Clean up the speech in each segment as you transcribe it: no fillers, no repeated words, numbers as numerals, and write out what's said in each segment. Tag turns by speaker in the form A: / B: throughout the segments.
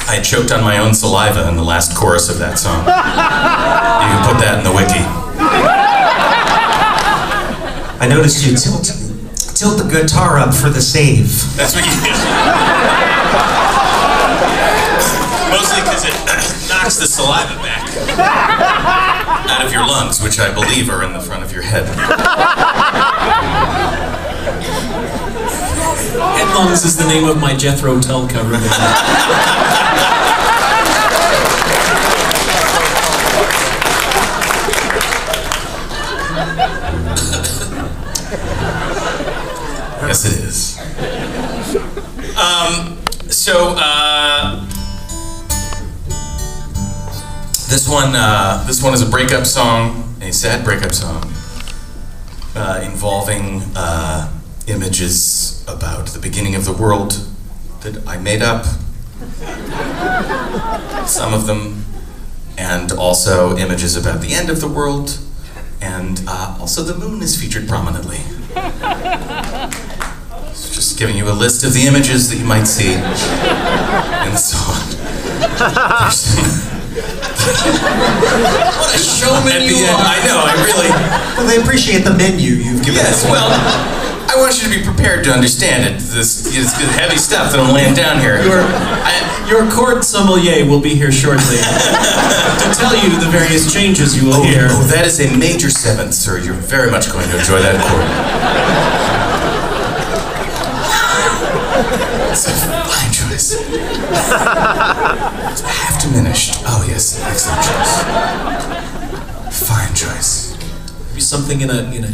A: I choked on my own saliva in the last chorus of that song. You can put that in the wiki.
B: I noticed you tilt the guitar up for the save.
A: That's what you do. Mostly because it knocks the saliva back out of your lungs, which I believe are in the front of your head.
C: Head Lungs is the name of my Jethro Tull cover.
A: Yes, it is. This one is a breakup song, a sad breakup song, involving images about the beginning of the world that I made up, some of them, and also images about the end of the world, and also the moon is featured prominently. So just giving you a list of the images that you might see in the song.
C: What a showman you are!
A: I know, I really...
B: Well, they appreciate the menu you've given us.
A: Yes, well, I want you to be prepared to understand it. This heavy stuff that I'm laying down here.
C: Your chord sommelier will be here shortly to tell you the various changes you will hear.
A: Oh, that is a major seventh, sir. You're very much going to enjoy that chord. It's a fine choice. It's half diminished. Oh yes, excellent choice. Fine choice.
C: Maybe something in a D.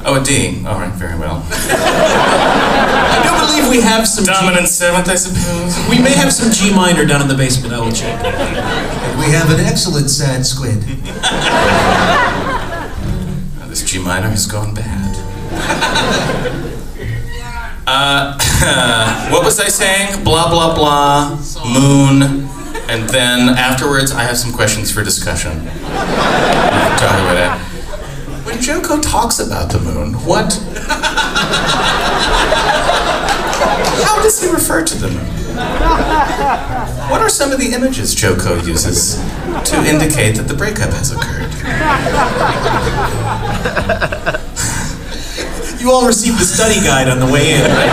A: Oh, a D. All right, very well.
C: I do believe we have some
A: dominant seventh, I suppose.
C: We may have some G minor down in the basement. I will check.
B: And we have an excellent sad squid.
A: Oh, this G minor has gone bad. What was I saying? Blah, blah, blah, moon, and then afterwards I have some questions for discussion. Talk about that. When Joko talks about the moon, what? How does he refer to the moon? What are some of the images Joko uses to indicate that the breakup has occurred?
C: You all received the study guide on the way in, right?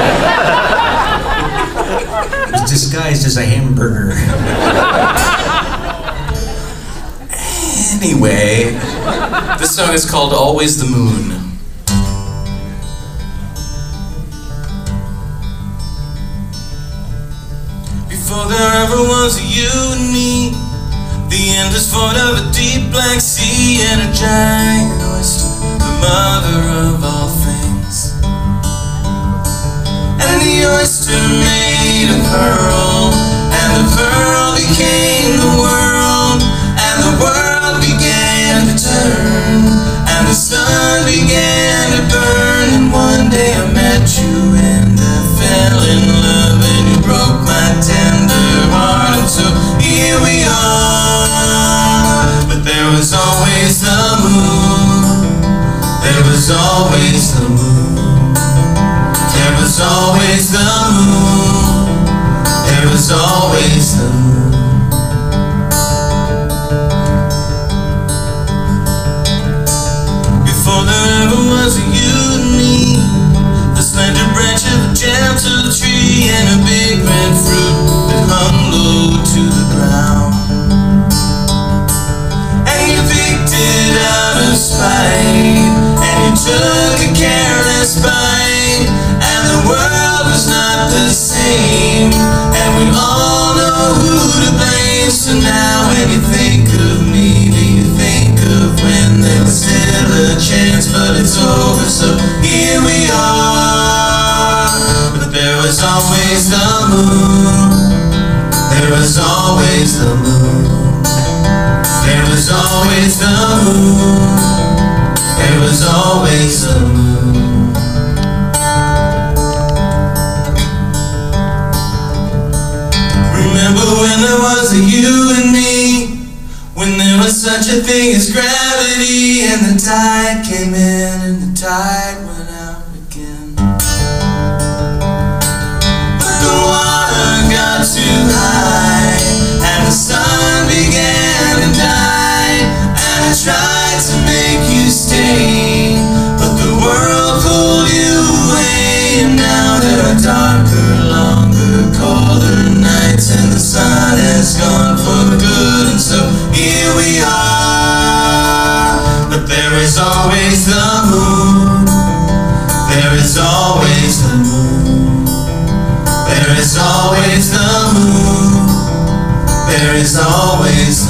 B: It's disguised as a hamburger.
A: Anyway, this song is called Always the Moon. Before there ever was you and me, the end is void of a deep black sea and a giant oyster, the mother of all things. And the oyster made a pearl, and the pearl became the world, and the world began to turn, and the sun began to burn. And one day I met you and I fell in love, and you broke my tender heart, and so here we are. But there was always the moon, there was always the moon, there was always the moon, there was always the moon. Before there ever was a you and me, the slender branch of a gentle tree, and a big red fruit that hung low to the ground. And you picked it out of spite, and you took a careless bite, and the world was not the same, and we all know who to blame. So now when you think of me, do you think of when there was still a chance? But it's over, so here we are. But there was always the moon, there was always the moon, there was always the moon, there was always the moon. Remember when there was a you and me, when there was such a thing as gravity, and the tide came in and the tide went out again. But the water too high, and the sun began to die. And I tried to make you stay, but the world pulled you away. And now there are darker, longer, colder nights, and the sun has gone for good. And so here we are, but there is always the moon. There is always the moon. There is always the moon. There is always